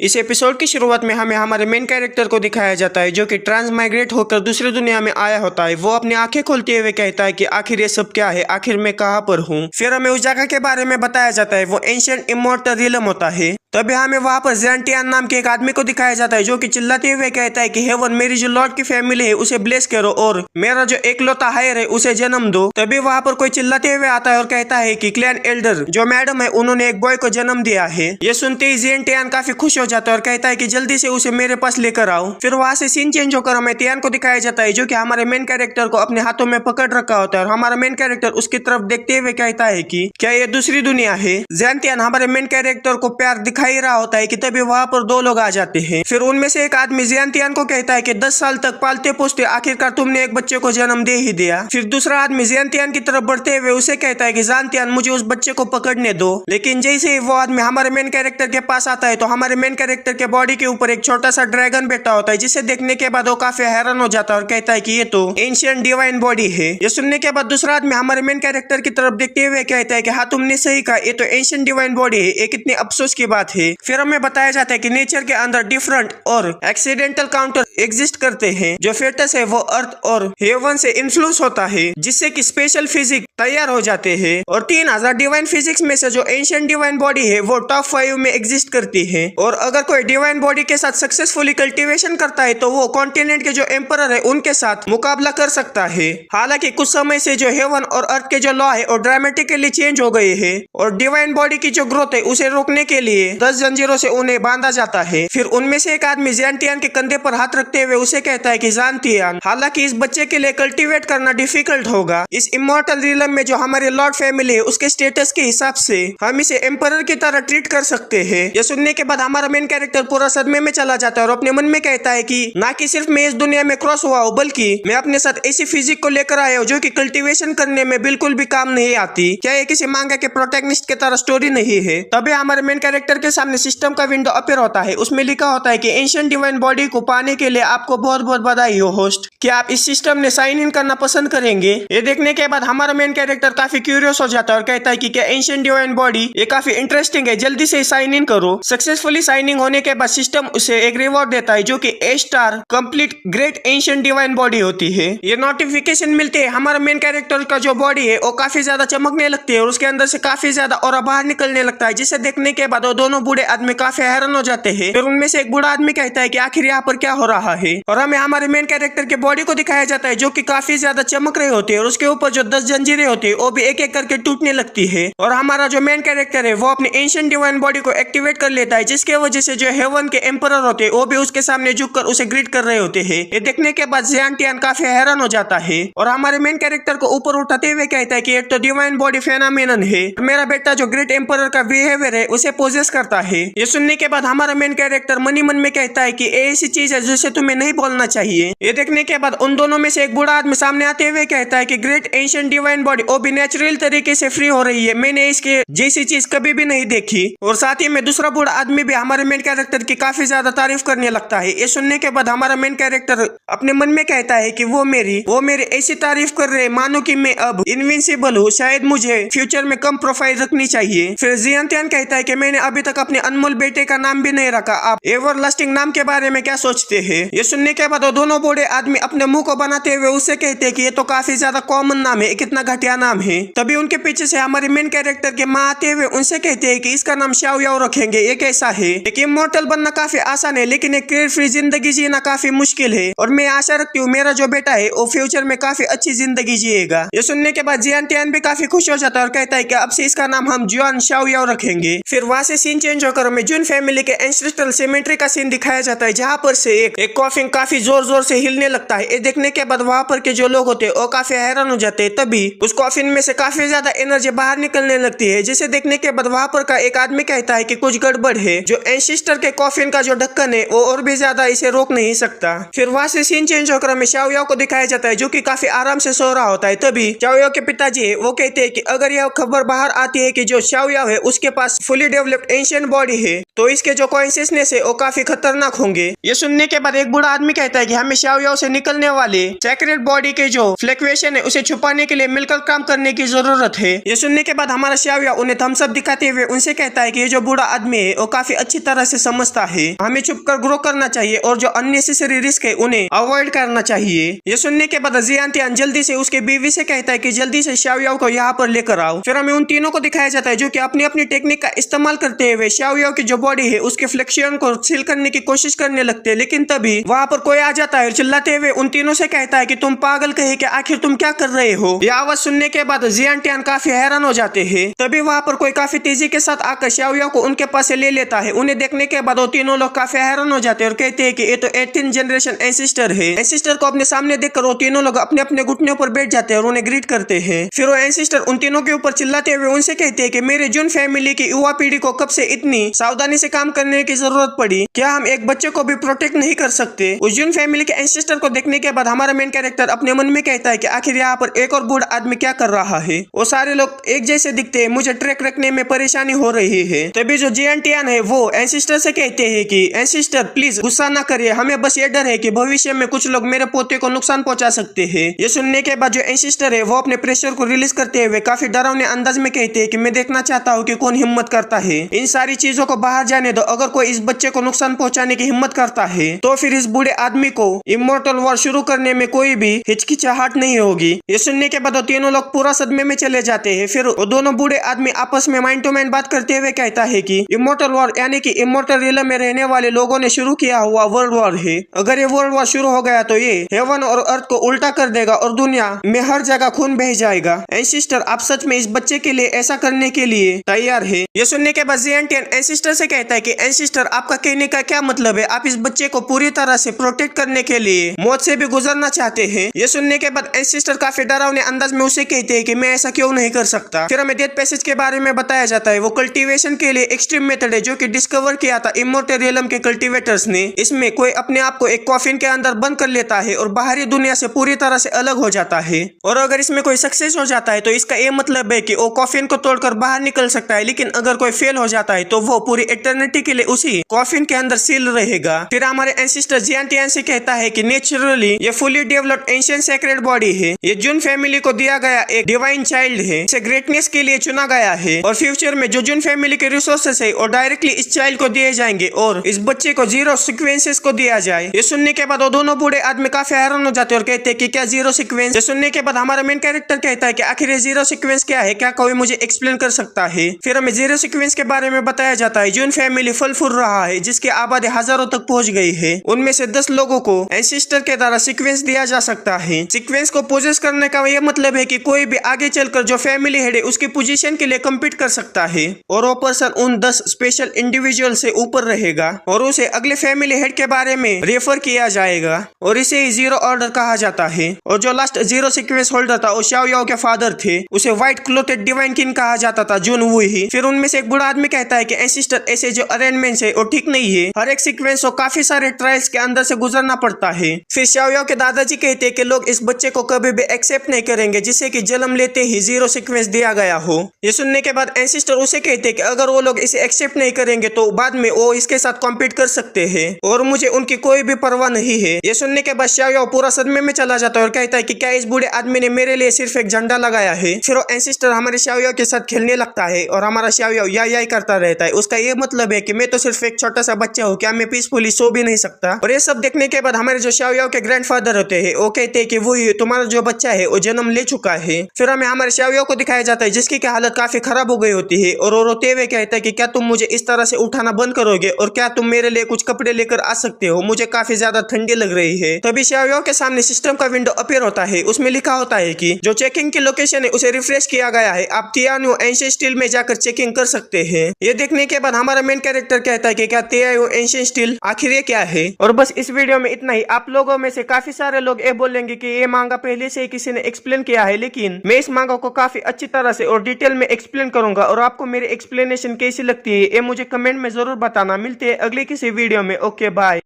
इस एपिसोड की शुरुआत में हमें हमारे मेन कैरेक्टर को दिखाया जाता है जो कि ट्रांस माइग्रेट होकर दूसरी दुनिया में आया होता है। वो अपनी आंखें खोलते हुए कहता है कि आखिर ये सब क्या है, आखिर मैं कहाँ पर हूँ। फिर हमें उस जगह के बारे में बताया जाता है, वो एंशिएंट इमॉर्टल रिलम होता है। तभी हमें वहां पर ज़ेंटियान नाम के एक आदमी को दिखाया जाता है जो कि चिल्लाते हुए कहता है कि हेवन, मेरी जो लॉर्ड की फैमिली है उसे ब्लेस करो और मेरा जो एकलौता हायर है उसे जन्म दो। तभी वहां पर कोई चिल्लाते हुए आता है और कहता है कि क्लैन एल्डर जो मैडम है उन्होंने एक बॉय को जन्म दिया है। ये सुनते ही ज़ेंटियान काफी खुश हो जाता है और कहता है कि जल्दी से उसे मेरे पास लेकर आओ। फिर वहां से सीन चेंज होकर हमें तियान को दिखाया जाता है जो कि हमारे मेन कैरेक्टर को अपने हाथों में पकड़ रखा होता है और हमारा मेन कैरेक्टर उसकी तरफ देखते हुए कहता है कि क्या ये दूसरी दुनिया है। ज़ेंटियान हमारे मेन कैरेक्टर को प्यार दिखाई रहा होता है कि तभी वहां पर दो लोग आ जाते हैं। फिर उनमें से एक आदमी ज़ेंटियान को कहता है कि 10 साल तक पालते पोसते आखिरकार तुमने एक बच्चे को जन्म दे ही दिया। फिर दूसरा आदमी ज़ेंटियान की तरफ बढ़ते हुए उसे कहता है कि ज़ेंटियान, मुझे उस बच्चे को पकड़ने दो। लेकिन जैसे ही वो आदमी हमारे मेन कैरेक्टर के पास आता है तो हमारे मेन कैरेक्टर के बॉडी के ऊपर एक छोटा सा ड्रैगन बैठा होता है, जिसे देखने के बाद वो काफी हैरान हो जाता है और कहता है कि ये तो एंशिएंट डिवाइन बॉडी है। ये सुनने के बाद दूसरा आदमी हमारे मेन कैरेक्टर की तरफ देखते हुए कहता है कि हाँ, तुमने सही कहा, ये तो एंशिएंट डिवाइन बॉडी है। ये कितनी अफसोस की बात है। फिर हमें बताया जाता है कि नेचर के अंदर डिफरेंट और एक्सीडेंटल काउंटर एग्जिस्ट करते हैं। जो फेटस है वो अर्थ और हेवन से इन्फ्लुएंस होता है, जिससे कि स्पेशल फिजिक्स तैयार हो जाते हैं और 3000 डिवाइन फिजिक्स में से जो एंशिएंट डिवाइन बॉडी है वो टॉप 5 में एग्जिस्ट करती है। और अगर कोई डिवाइन बॉडी के साथ सक्सेसफुली कल्टीवेशन करता है तो वो कॉन्टिनेंट के जो एम्परर है उनके साथ मुकाबला कर सकता है। हालांकि कुछ समय से जो हेवन और अर्थ के जो लॉ है वो ड्रामेटिकली चेंज हो गए हैं और डिवाइन बॉडी की जो ग्रोथ है उसे रोकने के लिए 10 जंजीरों से उन्हें बांधा जाता है। फिर उनमें से एक आदमी ज़ेंटियान के कंधे पर हाथ रखते हुए उसे कहता है कि ज़ेंटियान, हालांकि इस बच्चे के लिए कल्टीवेट करना डिफिकल्ट होगा। इस इमॉर्टल रिलम में जो हमारी लॉर्ड फैमिली है उसके स्टेटस के हिसाब से हम इसे एम्परर की तरह ट्रीट कर सकते हैं। यह सुनने के बाद हमारा मेन कैरेक्टर पूरा सदमे में चला जाता है और अपने मन में कहता है कि ना कि सिर्फ मैं इस दुनिया में क्रॉस हुआ हूँ, बल्कि मैं अपने साथ ऐसी फिजिक को लेकर आया हूँ जो कि कल्टीवेशन करने में बिल्कुल भी काम नहीं आती। क्या ये किसी मांगा के प्रोटैगनिस्ट की तरह स्टोरी नहीं है। तभी हमारे मेन कैरेक्टर के सामने सिस्टम का विंडो अपीयर होता है। उसमें लिखा होता है कि एंशिएंट डिवाइन बॉडी को पाने के लिए आपको बहुत बहुत बधाई हो होस्ट, क्या आप इस सिस्टम में साइन इन करना पसंद करेंगे। ये देखने के बाद हमारा मेन कैरेक्टर काफी क्यूरियस हो जाता है और कहता है कि क्या एंशिएंट डिवाइन बॉडी ये काफी इंटरेस्टिंग है, जल्दी से साइन इन करो। सक्सेसफुली साइनिंग होने के बाद सिस्टम उसे एक रिवॉर्ड देता है जो कि A star complete great ancient divine body होती है। ये नोटिफिकेशन मिलते है हमारा मेन कैरेक्टर का जो बॉडी है वो काफी ज्यादा चमकने लगती है और उसके अंदर से काफी ज्यादा ऑरा बाहर निकलने लगता है, जिसे देखने के बाद वो दोनों बूढ़े आदमी काफी हैरान हो जाते हैं। फिर उनमें से एक बूढ़ा आदमी कहता है कि आखिर यहाँ पर क्या हो रहा है और हमें हमारे मेन कैरेक्टर के बॉडी को दिखाया जाता है जो कि काफी ज्यादा चमक रहे होते हैं और उसके ऊपर जो 10 जंजीरें होती है वो भी एक एक करके टूटने लगती है और हमारा जो मेन कैरेक्टर है वो अपने एंशिएंट डिवाइन बॉडी को एक्टिवेट कर लेता है, जिसके वजह से जो हेवन के एम्परर होते हैं वो भी उसके सामने झुककर उसे ग्रीट कर रहे होते हैं। ये देखने के बाद ज़ेंटियान काफी हैरान हो जाता है और हमारे मेन कैरेक्टर को ऊपर उठाते हुए कहता है कि ये तो डिवाइन बॉडी फेनोमेनन है, मेरा बेटा जो ग्रेट एम्परर का बिहेवियर है उसे पोजेस करता है। ये सुनने के बाद हमारा मेन कैरेक्टर मन ही मन में कहता है कि ऐसी चीज है जिसे तुम्हें नहीं बोलना चाहिए। ये देखने के बाद उन दोनों में से एक बूढ़ा आदमी सामने आते हुए कहता है कि ग्रेट एंशिएंट डिवाइन बॉडी वो भी नेचुरल तरीके से फ्री हो रही है, मैंने इसके जैसी चीज कभी भी नहीं देखी। और साथ ही में दूसरा बूढ़ा आदमी भी हमारे मेन कैरेक्टर की काफी ज्यादा तारीफ करने लगता है। ये सुनने के बाद हमारा मेन कैरेक्टर अपने मन में कहता है कि वो मेरी ऐसी तारीफ कर रहे मानो कि मैं अब इनविंसिबल हूँ, शायद मुझे फ्यूचर में कम प्रोफाइल रखनी चाहिए। फिर ज़ेंटियान कहता है कि मैंने अभी तक अपने अनमोल बेटे का नाम भी नहीं रखा, आप एवरलास्टिंग नाम के बारे में क्या सोचते हैं। ये सुनने के बाद वो दोनों बूढ़े आदमी अपने मुंह को बनाते हुए उससे कहते हैं कि ये तो काफी ज्यादा कॉमन नाम है, कितना घटिया नाम है। तभी उनके पीछे से हमारे मेन कैरेक्टर के माँ आते हुए उनसे कहते हैं कि इसका नाम शाओ याओ रखेंगे। ये कैसा है, एक इमॉर्टल बनना काफी आसान है लेकिन एक केयर फ्री जिंदगी जीना काफी मुश्किल है और मैं आशा रखती हूँ मेरा जो बेटा है वो फ्यूचर में काफी अच्छी जिंदगी जिएगा। ये सुनने के बाद ज़ेंटियान भी काफी खुश हो जाता है और कहता है कि अब से इसका नाम हम जुआन शाओ याओ रखेंगे। फिर वहाँ से सीन चेंज होकर हमें जुन फैमिली के एंसेस्ट्रल सेमेट्री का सीन दिखाया जाता है, जहाँ पर से एक कॉफिन काफी जोर जोर से हिलने लगता है। ये देखने के बाद वहाँ पर के जो लोग होते हैं वो काफी हैरान हो जाते हैं। तभी उस कॉफिन में से काफी ज्यादा एनर्जी बाहर निकलने लगती है, जिसे देखने के बाद वहाँ पर का एक आदमी कहता है कि कुछ गड़बड़ है, जो एंसेस्टर के कॉफिन का जो ढक्कन है वो और भी ज्यादा इसे रोक नहीं सकता। फिर वहाँ से सीन चेंज होकर हमें शाओ याओ को दिखाया जाता है जो कि काफी आराम से सो रहा होता है। तभी शाओ याओ के पिताजी है वो कहते हैं कि अगर यह खबर बाहर आती है कि जो शाओ याओ है उसके पास fully developed ancient sentient body है तो इसके जो कॉन्शियसनेस है वो काफी खतरनाक होंगे। ये सुनने के बाद एक बूढ़ा आदमी कहता है कि हमें शाओ याओ से निकलने वाले सेक्रेट बॉडी के जो फ्लक्चुएशन है उसे छुपाने के लिए मिलकर काम करने की जरूरत है। ये सुनने के बाद हमारा शाओ याओ उन्हें थम्स अप दिखाते हुए उनसे कहता है कि ये जो बूढ़ा आदमी है वो काफी अच्छी तरह से समझता है, हमें छुपकर ग्रो करना चाहिए और जो अननेसेसरी रिस्क है उन्हें अवॉइड करना चाहिए। ये सुनने के बाद जियान तियान जल्दी से उसके बीवी से कहता है कि जल्दी से शाओ याओ को यहाँ पर लेकर आओ। फिर हमें उन तीनों को दिखाया जाता है जो कि अपनी अपनी टेक्निक का इस्तेमाल करते हुए शाओ याओ की जो बॉडी है उसके फ्लक्चुएशन को सील करने की कोशिश करने लगते हैं। लेकिन तभी वहाँ पर कोई आ जाता है और चिल्लाते हुए उन तीनों से कहता है कि तुम पागल कहे कि आखिर तुम क्या कर रहे हो। यह आवाज सुनने के बाद जियान तियान काफी हैरान हो जाते हैं। तभी वहाँ पर कोई काफी तेजी के साथ आकर शाओ याओ को उनके पास से ले लेता है। उन्हें देखने के बाद वो तीनों लोग काफी हैरान हो जाते हैं और कहते हैं कि ये तो 18th जनरेशन एंसेस्टर है। एंसेस्टर को अपने सामने देखकर वो तीनों लोग अपने अपने घुटनों पर बैठ जाते हैं और उन्हें ग्रीट करते हैं। फिर वो एंसेस्टर उन तीनों के ऊपर चिल्लाते हुए उनसे कहते हैं कि मेरे जुन फैमिली की युवा पीढ़ी को कब से इतनी सावधानी से काम करने की जरूरत पड़ी, क्या हम एक बच्चे को भी प्रोटेक्ट नहीं कर सकते। उस जुन फैमिली के एंसेस्टर को देखने के बाद हमारा मेन कैरेक्टर अपने मन में कहता है कि आखिर यहाँ पर एक और बूढ़ा आदमी क्या कर रहा है। वो सारे लोग एक जैसे दिखते हैं, मुझे ट्रैक रखने में परेशानी हो रही है। तभी जो जियान तियान है वो एंसेस्टर से कहते हैं कि एंसेस्टर प्लीज गुस्सा ना करिए, हमें बस ये डर है कि भविष्य में कुछ लोग मेरे पोते को नुकसान पहुंचा सकते हैं। ये सुनने के बाद जो एंसेस्टर है वो अपने प्रेशर को रिलीज करते हुए काफी डरावने अंदाज में कहते हैं कि मैं देखना चाहता हूँ कि कौन हिम्मत करता है इन सारी चीजों को बाहर जाने दो। अगर कोई इस बच्चे को नुकसान पहुंचाने की हिम्मत करता है तो फिर इस बूढ़े आदमी को इमोर्टल वॉर शुरू करने में कोई भी हिचकिचाहट नहीं होगी। ये सुनने के बाद तीनों लोग पूरा सदमे में चले जाते हैं। फिर वो दोनों बूढ़े आदमी आपस में माइंड टू माइंड बात करते हुए कहता है कि इमोर्टल वॉर यानी कि इमोर्टल रियलम में रहने वाले लोगों ने शुरू किया हुआ वर्ल्ड वॉर है। अगर ये वर्ल्ड वॉर शुरू हो गया तो ये हेवन और अर्थ को उल्टा कर देगा और दुनिया में हर जगह खून बह जाएगा। एंसेस्टर आप सच में इस बच्चे के लिए ऐसा करने के लिए तैयार है। ये सुनने के बाद जियान तियान एंसेस्टर से कहता है कि एंसेस्टर आपका कहने का क्या मतलब है, आप इस बच्चे को पूरी तरह से प्रोटेक्ट करने के लिए मौत से भी गुजरना चाहते हैं। ये सुनने के बाद एंसेस्टर काफी डरावने अंदाज में उसे कहते हैं कि मैं ऐसा क्यों नहीं कर सकता। फिर हमें डेथ पैसेज के बारे में बताया जाता है। वो कल्टीवेशन के लिए एक्सट्रीम मेथड है जो कि डिस्कवर किया था इमोर्टल रियलम के कल्टीवेटर्स ने। इसमें कोई अपने आप को एक कॉफिन के अंदर बंद कर लेता है और बाहरी दुनिया से पूरी तरह से अलग हो जाता है। और अगर इसमें कोई सक्सेस हो जाता है तो इसका ये मतलब है कि वो कॉफिन को तोड़कर बाहर निकल सकता है। लेकिन अगर कोई फेल हो जाता है तो वो पूरी इटर्निटी के लिए उसी कॉफिन के अंदर सील रहेगा। फिर हमारे एंसेस्टर जियान तियान से कहता है कि नेचुरली ये fully developed ancient sacred body है। ये जुन फैमिली को दिया गया एक डिवाइन चाइल्ड है। इसे ग्रेटनेस के लिए चुना गया है और फ्यूचर में जो जुन फैमिली के रिसोर्सेस है और डायरेक्टली इस चाइल्ड को दिए जाएंगे और इस बच्चे को 0 सीक्वेंसेस को दिया जाए। ये सुनने के बाद वो दोनों बूढ़े आदमी काफी हैरान हो जाते हैं और कहते हैं कि क्या 0 सीक्वेंस। ये सुनने के बाद हमारा मेन कैरेक्टर कहता है कि आखिर ये 0 सीक्वेंस क्या है, क्या कोई मुझे एक्सप्लेन कर सकता है। फिर हमें 0 सीक्वेंस के बारे में बताया जाता है। जुन फैमिली फल फूल रहा है जिसकी आबादी हजारों तक पहुंच गई है। उनमें से 10 लोगों को एंसेस्टर के द्वारा सीक्वेंस दिया जा सकता है। सीक्वेंस को पोजेस करने का यह मतलब है कि कोई भी आगे चलकर जो फैमिली हेड है उसकी पोजीशन के लिए कम्पीट कर सकता है और वो पर्सन उन 10 स्पेशल इंडिविजुअल से ऊपर रहेगा और उसे अगले फैमिली हेड के बारे में रेफर किया जाएगा और इसे ही 0 ऑर्डर कहा जाता है। और जो लास्ट 0 सीक्वेंस होल्डर था वो शाओ याओ के फादर थे, उसे व्हाइट क्लोथेड डिवाइन किंग कहा जाता था, जुन वू ही। फिर उनमें से एक बूढ़ा आदमी कहता है कि एंसेस्टर ऐसे जो अरेंजमेंट है वो ठीक नहीं है, हर एक सीक्वेंस को काफी सारे ट्रायल्स के अंदर से गुजरना पड़ता है। फिर शाओ याओ के दादाजी कहते हैं कि लोग इस बच्चे को कभी भी एक्सेप्ट नहीं करेंगे जिससे कि जन्म लेते ही 0 सीक्वेंस दिया गया हो। ये सुनने के बाद एंसेस्टर उसे कहते हैं कि अगर वो लोग इसे एक्सेप्ट नहीं करेंगे तो बाद में वो इसके साथ कॉम्पीट कर सकते हैं और मुझे उनकी कोई भी परवाह नहीं है। ये सुनने के बाद शाओ याओ पूरा सदमे में चला जाता है और कहता है कि क्या इस बूढ़े आदमी ने मेरे लिए सिर्फ एक झंडा लगाया है। फिर वो एंसेस्टर हमारे शाओ याओ के साथ खेलने लगता है और हमारा शाओ याओ या करता रहता है। उसका ये मतलब है कि मैं तो सिर्फ एक छोटा सा बच्चा हूँ, क्या मैं पीसफुली सो भी नहीं सकता। और ये सब देखने के बाद हमारे जो शाओ याओ के ग्रैंडफादर होते हैं वो कहते हैं कि वही तुम्हारा जो बच्चा है वो जन्म ले चुका है। फिर हमें हमारे शाओ याओ को दिखाया जाता है जिसकी हालत काफी खराब हो गई होती है और वो रोते हुए कहता है कि क्या तुम मुझे इस तरह से उठाना बंद करोगे और क्या तुम मेरे लिए कुछ कपड़े लेकर आ सकते हो, मुझे काफी ज्यादा ठंडी लग रही है। तभी शाओ याओ के सामने सिस्टम का विंडो अपीयर होता है। उसमें लिखा होता है कि जो चेकिंग की लोकेशन है उसे रिफ्रेश किया गया है, आप तियानो एंशिएंट स्टील में जाकर चेकिंग कर सकते हैं। ये देखने के बाद हमारा मेन कैरेक्टर कहता है कि क्या तियानो एंशिएंट स्टील आखिर ये क्या है। और बस इस वीडियो में इतना ही। आप लोगों में से काफी सारे लोग ये बोलेंगे कि ये मांगा पहले से ही किसी ने एक्सप्लेन किया है, लेकिन मैं इस मांगा को काफी अच्छी तरह से और डिटेल में एक्सप्लेन करूंगा और आपको मेरी एक्सप्लेनेशन कैसी लगती है ये मुझे कमेंट में जरूर बताना। मिलते हैं अगले किसी वीडियो में। Okay bye.